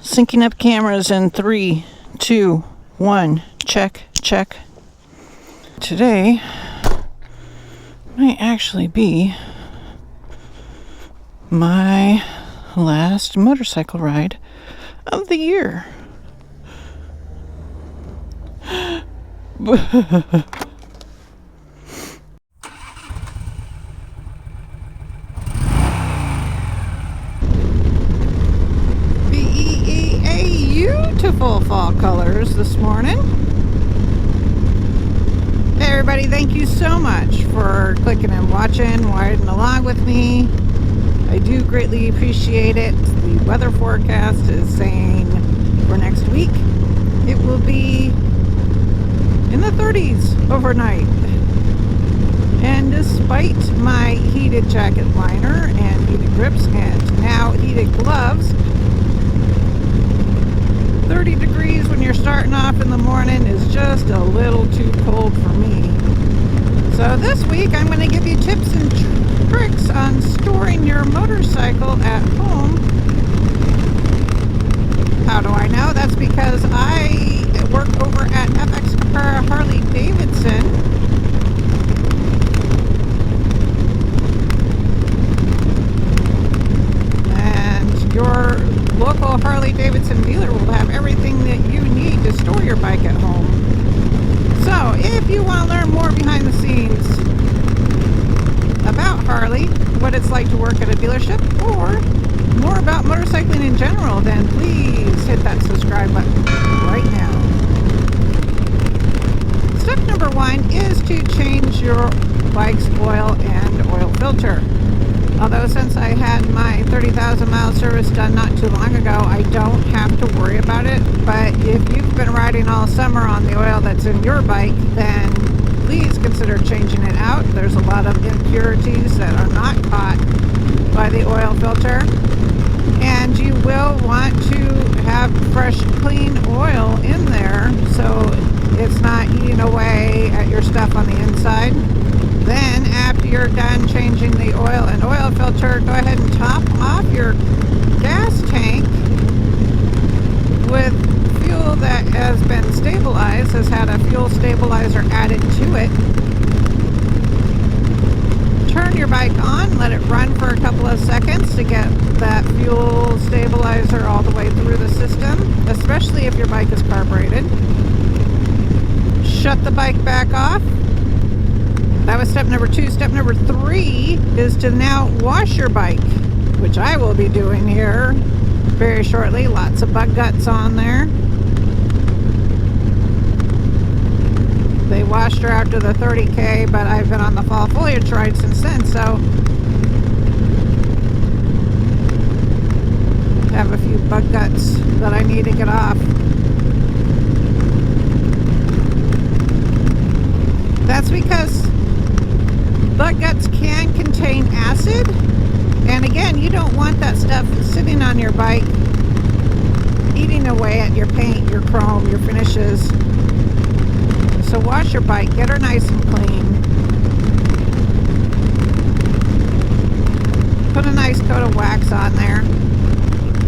Syncing up cameras in 3, 2, 1. Check, check. Today might actually be my last motorcycle ride of the year. Beautiful fall colors this morning. Hey everybody, thank you so much for clicking and watching, riding along with me. I do greatly appreciate it. The weather forecast is saying for next week it will be in the 30s overnight. And despite my heated jacket liner and heated grips and now heated gloves, 30 degrees when you're starting off in the morning is just a little too cold for me. So this week I'm going to give you tips and tricks on storing your motorcycle at home. How do I know? That's because I work over at Caprara Harley-Davidson. Your local Harley-Davidson dealer will have everything that you need to store your bike at home. So, if you want to learn more behind the scenes about Harley, what it's like to work at a dealership, or more about motorcycling in general, then please hit that subscribe button right now. Step number 1 is to change your bike's oil and oil filter. Although since I had my 30,000 mile service done not too long ago, I don't have to worry about it. But if you've been riding all summer on the oil that's in your bike, then please consider changing it out. There's a lot of impurities that are not caught by the oil filter. And you will want to have fresh, clean oil in there so it's not eating away at your stuff on the inside. Then, after you're done changing the oil and oil filter, go ahead and top off your gas tank with fuel that has been stabilized, has had a fuel stabilizer added to it. Turn your bike on, let it run for a couple of seconds to get that fuel stabilizer all the way through the system, especially if your bike is carbureted. Shut the bike back off. That was step number 2. Step number 3 is to now wash your bike, which I will be doing here very shortly. Lots of bug guts on there. They washed her after the 30K, but I've been on the fall foliage ride since then, so I have a few bug guts that I need to get off. That's because bug guts can contain acid, and again, you don't want that stuff sitting on your bike eating away at your paint, your chrome, your finishes. So wash your bike, get her nice and clean. Put a nice coat of wax on there.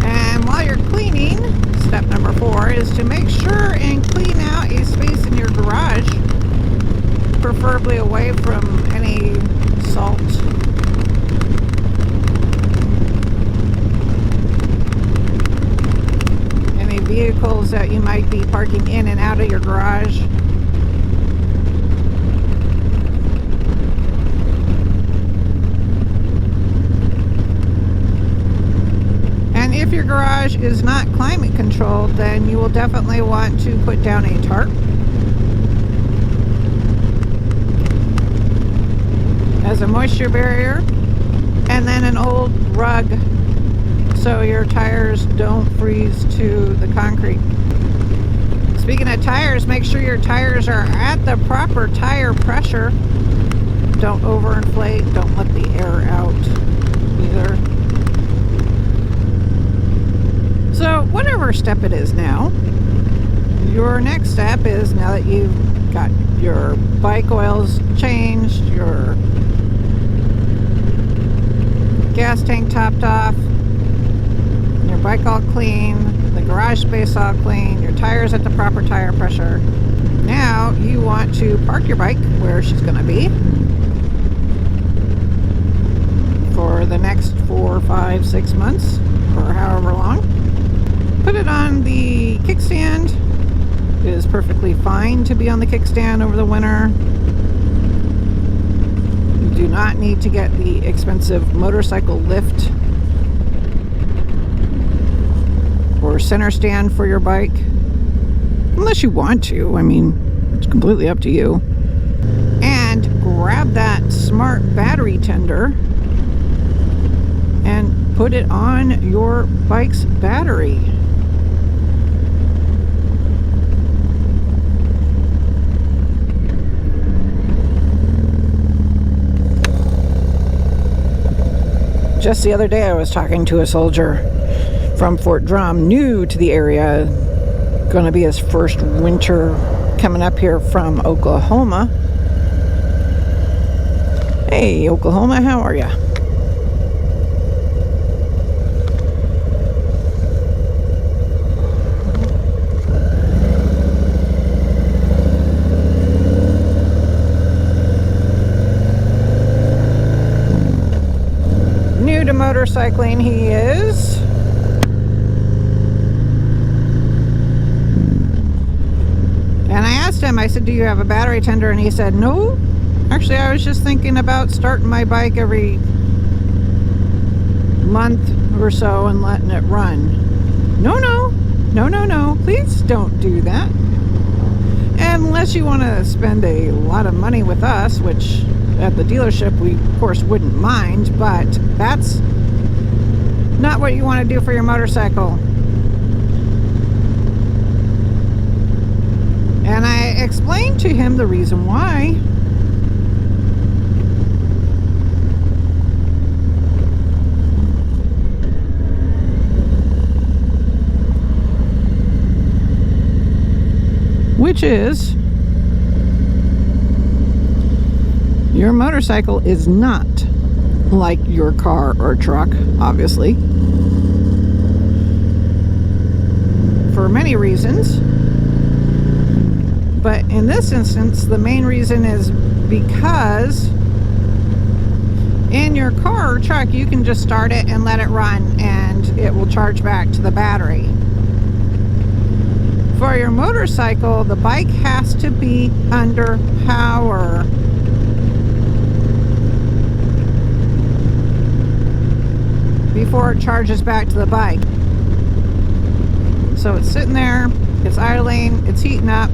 And while you're cleaning, step number 4 is to make sure and clean out a space in your garage, preferably away from any salt. Any vehicles that you might be parking in and out of your garage. And if your garage is not climate controlled, then you will definitely want to put down a tarp as a moisture barrier, and then an old rug so your tires don't freeze to the concrete. Speaking of tires, make sure your tires are at the proper tire pressure. Don't overinflate, don't let the air out either. So whatever step it is now, your next step is, now that you've got your bike oils changed, your gas tank topped off, your bike all clean, the garage space all clean, your tires at the proper tire pressure. Now you want to park your bike where she's going to be for the next 4, 5, 6 months or however long. Put it on the kickstand. It is perfectly fine to be on the kickstand over the winter. You do not need to get the expensive motorcycle lift or center stand for your bike, unless you want to. I mean, it's completely up to you. And grab that smart battery tender and put it on your bike's battery. Just the other day I was talking to a soldier from Fort Drum, new to the area, going to be his first winter coming up here from Oklahoma. Hey, Oklahoma, how are ya? New to motorcycling he is. And I asked him, I said, do you have a battery tender? And he said, no. Actually, I was just thinking about starting my bike every month or so and letting it run. No. Please don't do that. Unless you want to spend a lot of money with us, which at the dealership we, of course, wouldn't mind. But that's not what you want to do for your motorcycle. And I explained to him the reason why. Which is, your motorcycle is not like your car or truck, obviously, for many reasons. But in this instance, the main reason is because in your car or truck, you can just start it and let it run and it will charge back to the battery. For your motorcycle, the bike has to be under power. Before it charges back to the bike. So it's sitting there, it's idling, it's heating up,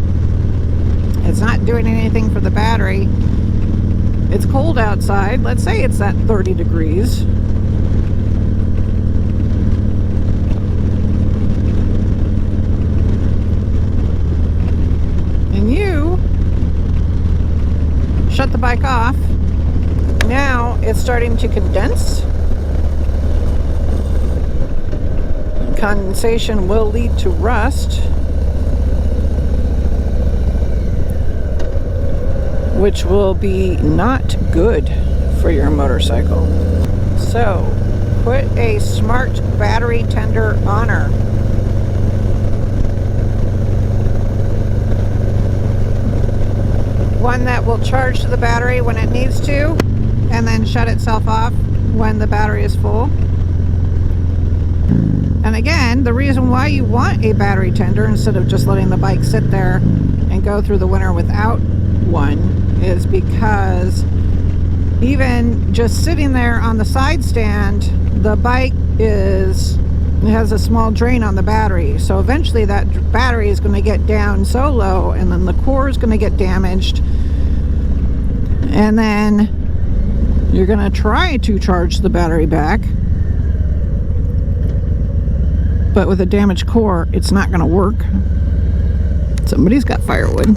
it's not doing anything for the battery. It's cold outside. Let's say it's at 30 degrees. And you shut the bike off. Now it's starting to condense. Condensation will lead to rust, which will be not good for your motorcycle. So, put a smart battery tender on her. One that will charge the battery when it needs to, and then shut itself off when the battery is full. And again, the reason why you want a battery tender instead of just letting the bike sit there and go through the winter without one is because even just sitting there on the side stand, the bike has a small drain on the battery. So eventually that battery is going to get down so low, and then the core is going to get damaged. And then you're going to try to charge the battery back. But with a damaged core, it's not going to work. Somebody's got firewood.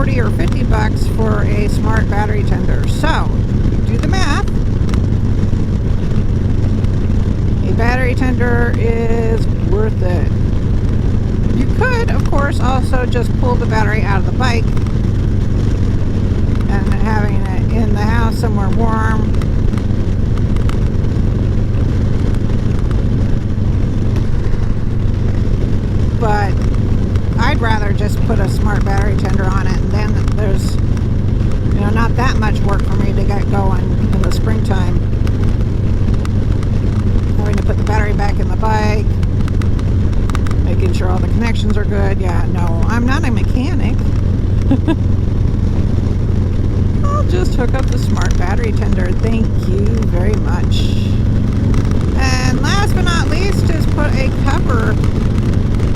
40 or 50 bucks for a smart battery tender. So, do the math. A battery tender is worth it. You could, of course, also just pull the battery out of the bike and having it in the house somewhere warm. But I'd rather just put a smart battery tender on it, and then there's, you know, not that much work for me to get going in the springtime. Having to put the battery back in the bike, making sure all the connections are good. Yeah, no, I'm not a mechanic. I'll just hook up the smart battery tender. Thank you very much. And last but not least is put a cover,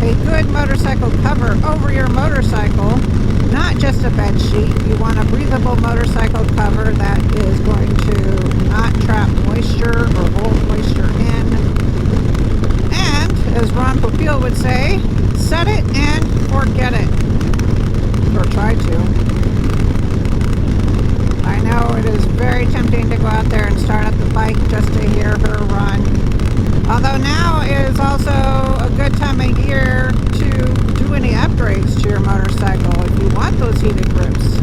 a good motorcycle cover over your motorcycle, not just a bed sheet. You want a breathable motorcycle cover that is going to not trap moisture or hold moisture in. And, as Ron Popeil would say, set it and forget it. Or try to. I know it is very tempting to go out there and start up the bike just to hear her run. Although now is also a good time of year to do any upgrades to your motorcycle. If you want those heated grips,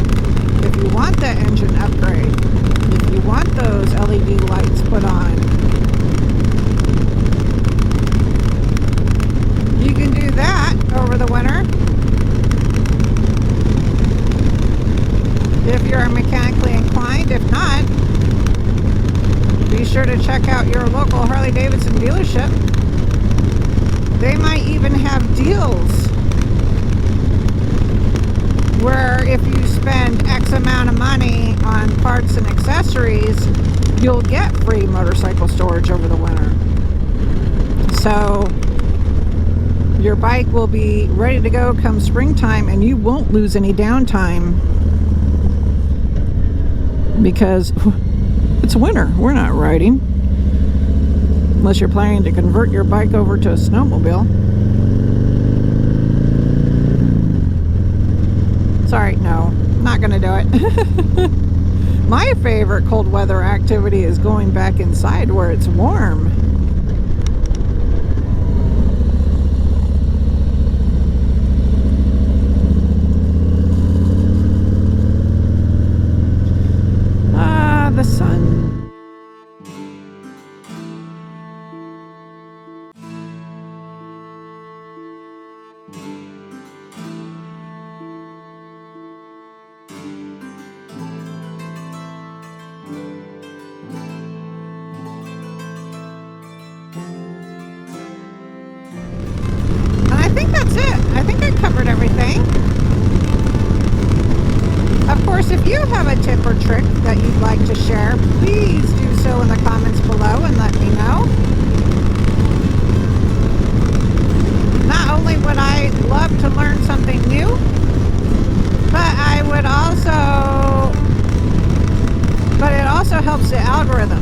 if you want that engine upgrade, if you want those LED lights put on, you can do that over the winter. If you're mechanically inclined. If not, be sure to check out your local Harley-Davidson dealership. They might even have deals where if you spend X amount of money on parts and accessories, you'll get free motorcycle storage over the winter. So your bike will be ready to go come springtime, and you won't lose any downtime because it's winter. We're not riding unless you're planning to convert your bike over to a snowmobile. Sorry, no, not gonna do it. My favorite cold weather activity is going back inside where it's warm. The sun. And I think that's it. I think I covered everything. Of course, if you have a tip or trick that you'd like to share, please do so in the comments below and let me know. Not only would I love to learn something new, but it also helps the algorithm.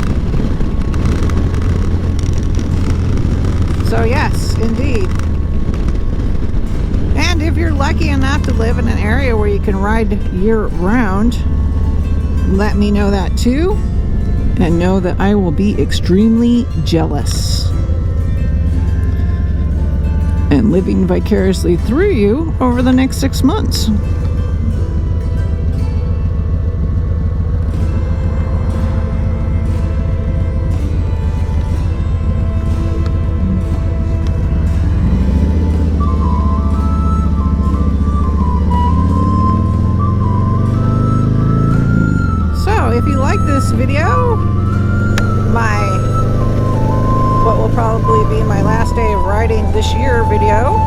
So yes, indeed. And if you're lucky enough to live in an area where you can ride year-round, let me know that too, and know that I will be extremely jealous and living vicariously through you over the next 6 months. If you like this video, what will probably be my last day of riding this year video,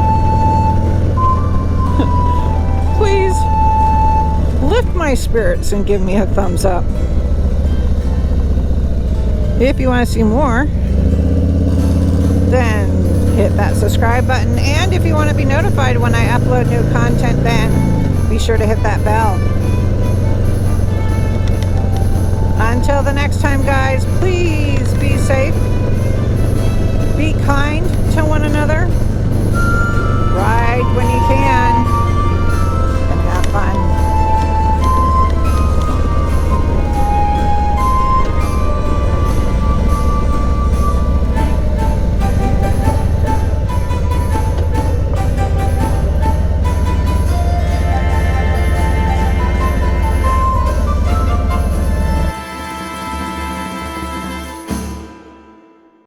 please lift my spirits and give me a thumbs up. If you want to see more, then hit that subscribe button, and if you want to be notified when I upload new content, then be sure to hit that bell. Until the next time, guys, please be safe, be kind to one another,